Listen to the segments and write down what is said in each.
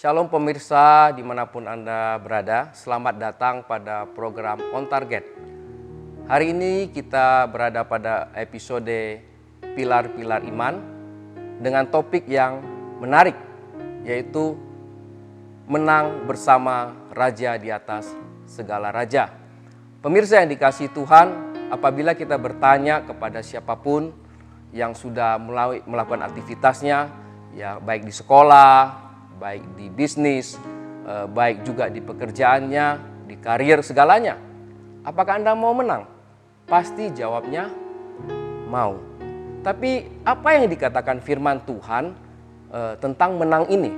Shalom pemirsa dimanapun Anda berada, selamat datang pada program On Target. Hari ini kita berada pada episode Pilar-Pilar Iman dengan topik yang menarik, yaitu menang bersama Raja di atas segala Raja. Pemirsa yang dikasihi Tuhan, apabila kita bertanya kepada siapapun yang sudah melakukan aktivitasnya, ya baik di sekolah, baik di bisnis, baik juga di pekerjaannya, di karir segalanya. Apakah Anda mau menang? Pasti jawabnya mau. Tapi apa yang dikatakan firman Tuhan tentang menang ini?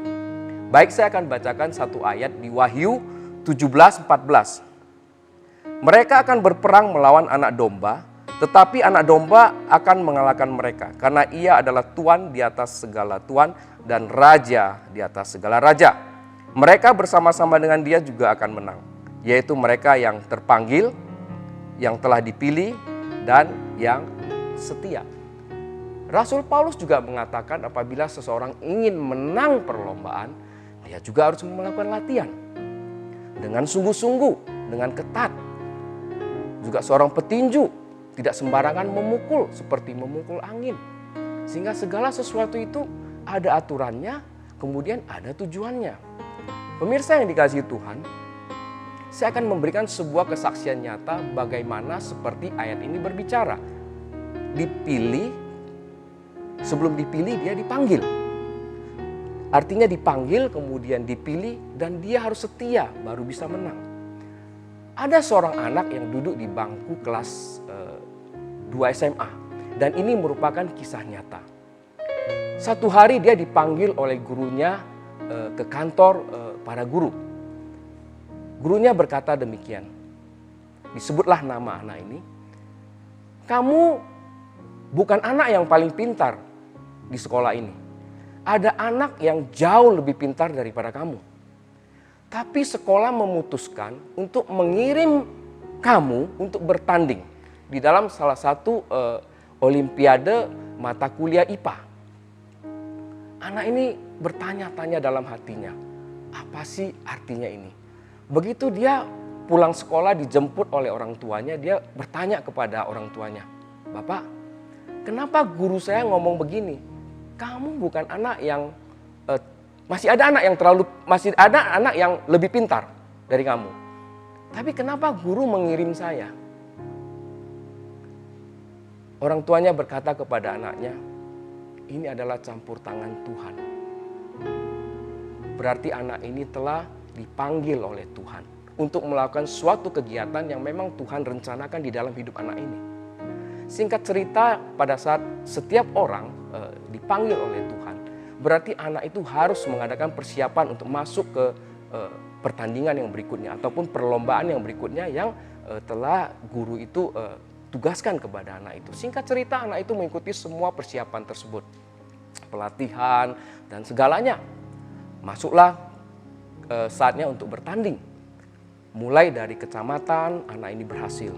Baik, saya akan bacakan satu ayat di Wahyu 17:14. Mereka akan berperang melawan anak domba, tetapi anak domba akan mengalahkan mereka, karena ia adalah Tuan di atas segala Tuan dan Raja di atas segala Raja. Mereka bersama-sama dengan dia juga akan menang, yaitu mereka yang terpanggil, yang telah dipilih, dan yang setia. Rasul Paulus juga mengatakan apabila seseorang ingin menang perlombaan, dia juga harus melakukan latihan dengan sungguh-sungguh, dengan ketat. Juga seorang petinju tidak sembarangan memukul seperti memukul angin. Sehingga segala sesuatu itu ada aturannya, kemudian ada tujuannya. Pemirsa yang dikasihi Tuhan, saya akan memberikan sebuah kesaksian nyata bagaimana seperti ayat ini berbicara. Dipilih, sebelum dipilih dia dipanggil. Artinya dipanggil, kemudian dipilih, dan dia harus setia baru bisa menang. Ada seorang anak yang duduk di bangku kelas 2 SMA, dan ini merupakan kisah nyata. Satu hari dia dipanggil oleh gurunya ke kantor para guru. Gurunya berkata demikian, disebutlah nama anak ini. Kamu bukan anak yang paling pintar di sekolah ini. Ada anak yang jauh lebih pintar daripada kamu. Tapi sekolah memutuskan untuk mengirim kamu untuk bertanding di dalam salah satu olimpiade mata kuliah IPA. Anak ini bertanya-tanya dalam hatinya, apa sih artinya ini? Begitu dia pulang sekolah dijemput oleh orang tuanya, dia bertanya kepada orang tuanya, Bapak, kenapa guru saya ngomong begini? Kamu bukan anak yang masih ada anak yang lebih pintar dari kamu. Tapi kenapa guru mengirim saya? Orang tuanya berkata kepada anaknya, ini adalah campur tangan Tuhan. Berarti anak ini telah dipanggil oleh Tuhan untuk melakukan suatu kegiatan yang memang Tuhan rencanakan di dalam hidup anak ini. Singkat cerita, pada saat setiap orang dipanggil oleh Tuhan, berarti anak itu harus mengadakan persiapan untuk masuk ke pertandingan yang berikutnya ataupun perlombaan yang berikutnya yang telah guru itu tugaskan kepada anak itu. Singkat cerita, anak itu mengikuti semua persiapan tersebut. Pelatihan dan segalanya. Masuklah saatnya untuk bertanding. Mulai dari kecamatan, anak ini berhasil.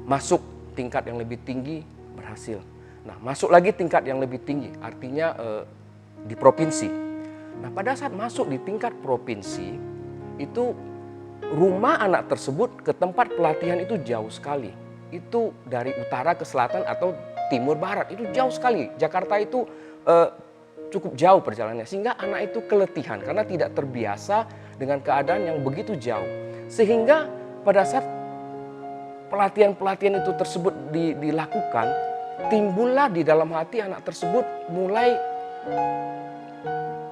Masuk tingkat yang lebih tinggi, berhasil. Nah, masuk lagi tingkat yang lebih tinggi, artinya di provinsi. Nah, pada saat masuk di tingkat provinsi, itu rumah anak tersebut ke tempat pelatihan itu jauh sekali. Itu dari utara ke selatan atau timur barat, itu jauh sekali. Jakarta itu cukup jauh perjalanannya, sehingga anak itu keletihan karena tidak terbiasa dengan keadaan yang begitu jauh. Sehingga pada saat pelatihan-pelatihan itu tersebut dilakukan, timbullah di dalam hati anak tersebut mulai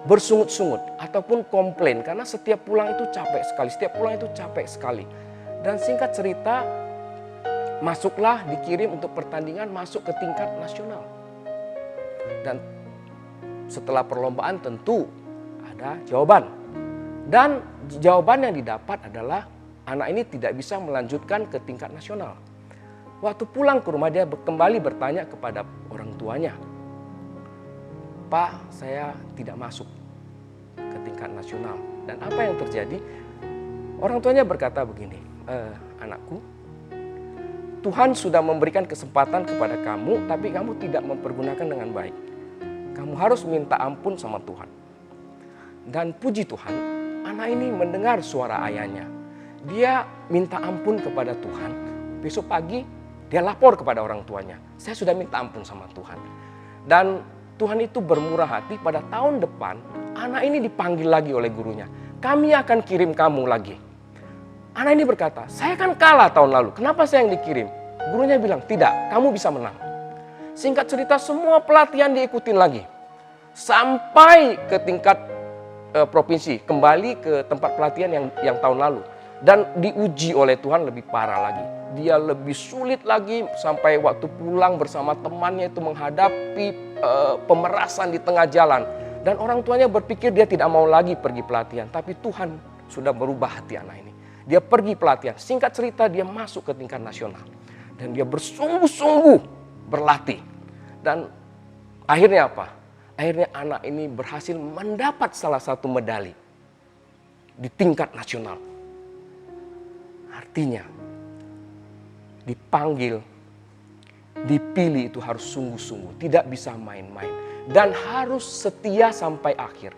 bersungut-sungut ataupun komplain karena setiap pulang itu capek sekali, Dan singkat cerita, masuklah, dikirim untuk pertandingan masuk ke tingkat nasional. Dan setelah perlombaan tentu ada jawaban. Dan jawaban yang didapat adalah anak ini tidak bisa melanjutkan ke tingkat nasional. Waktu pulang ke rumah dia kembali bertanya kepada orang tuanya, Pak, saya tidak masuk ke tingkat nasional. Dan apa yang terjadi? Orang tuanya berkata begini, anakku, Tuhan sudah memberikan kesempatan kepada kamu, tapi kamu tidak mempergunakan dengan baik. Kamu harus minta ampun sama Tuhan. Dan puji Tuhan, anak ini mendengar suara ayahnya. Dia minta ampun kepada Tuhan. Besok pagi dia lapor kepada orang tuanya. Saya sudah minta ampun sama Tuhan. Dan Tuhan itu bermurah hati, pada tahun depan anak ini dipanggil lagi oleh gurunya. Kami akan kirim kamu lagi. Anak ini berkata, saya kan kalah tahun lalu, kenapa saya yang dikirim? Gurunya bilang, tidak, kamu bisa menang. Singkat cerita, semua pelatihan diikutin lagi. Sampai ke tingkat provinsi, kembali ke tempat pelatihan yang tahun lalu. Dan diuji oleh Tuhan lebih parah lagi. Dia lebih sulit lagi, sampai waktu pulang bersama temannya itu menghadapi pemerasan di tengah jalan. Dan orang tuanya berpikir dia tidak mau lagi pergi pelatihan. Tapi Tuhan sudah berubah hati anak ini. Dia pergi pelatihan. Singkat cerita, dia masuk ke tingkat nasional. Dan dia bersungguh-sungguh berlatih. Dan akhirnya apa? Akhirnya anak ini berhasil mendapat salah satu medali di tingkat nasional. Artinya, dipanggil, dipilih itu harus sungguh-sungguh, tidak bisa main-main. Dan harus setia sampai akhir.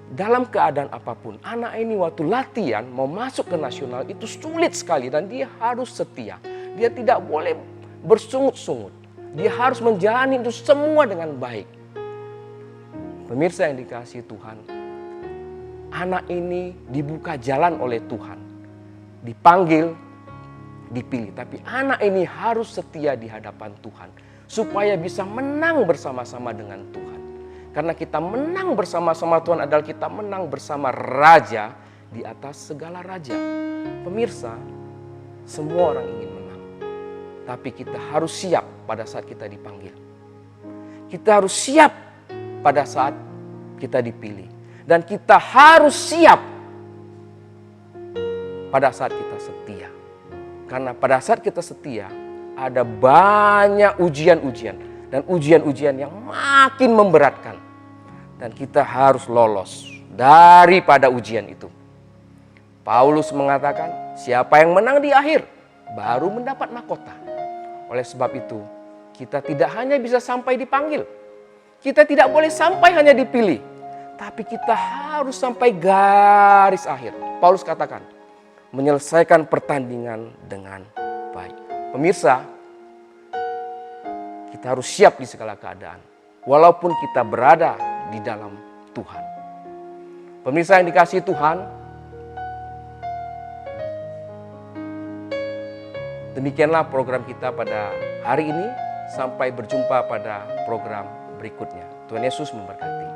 Dalam keadaan apapun, anak ini waktu latihan mau masuk ke nasional itu sulit sekali. Dan dia harus setia. Dia tidak boleh bersungut-sungut. Dia harus menjalani itu semua dengan baik. Pemirsa yang dikasihi Tuhan, anak ini dibuka jalan oleh Tuhan. Dipanggil, dipilih. Tapi anak ini harus setia di hadapan Tuhan. Supaya bisa menang bersama-sama dengan Tuhan. Karena kita menang bersama-sama Tuhan adalah kita menang bersama Raja di atas segala raja. Pemirsa, semua orang ingin menang. Tapi kita harus siap pada saat kita dipanggil. Kita harus siap pada saat kita dipilih. Dan kita harus siap pada saat kita setia. Karena pada saat kita setia, ada banyak ujian-ujian. Dan ujian-ujian yang makin memberatkan. Dan kita harus lolos daripada ujian itu. Paulus mengatakan, siapa yang menang di akhir, baru mendapat mahkota. Oleh sebab itu, kita tidak hanya bisa sampai dipanggil. Kita tidak boleh sampai hanya dipilih. Tapi kita harus sampai garis akhir. Paulus katakan, menyelesaikan pertandingan dengan baik. Pemirsa, kita harus siap di segala keadaan. Walaupun kita berada di dalam Tuhan. Pemirsa yang dikasihi Tuhan, demikianlah program kita pada hari ini. Sampai berjumpa pada program berikutnya. Tuhan Yesus memberkati.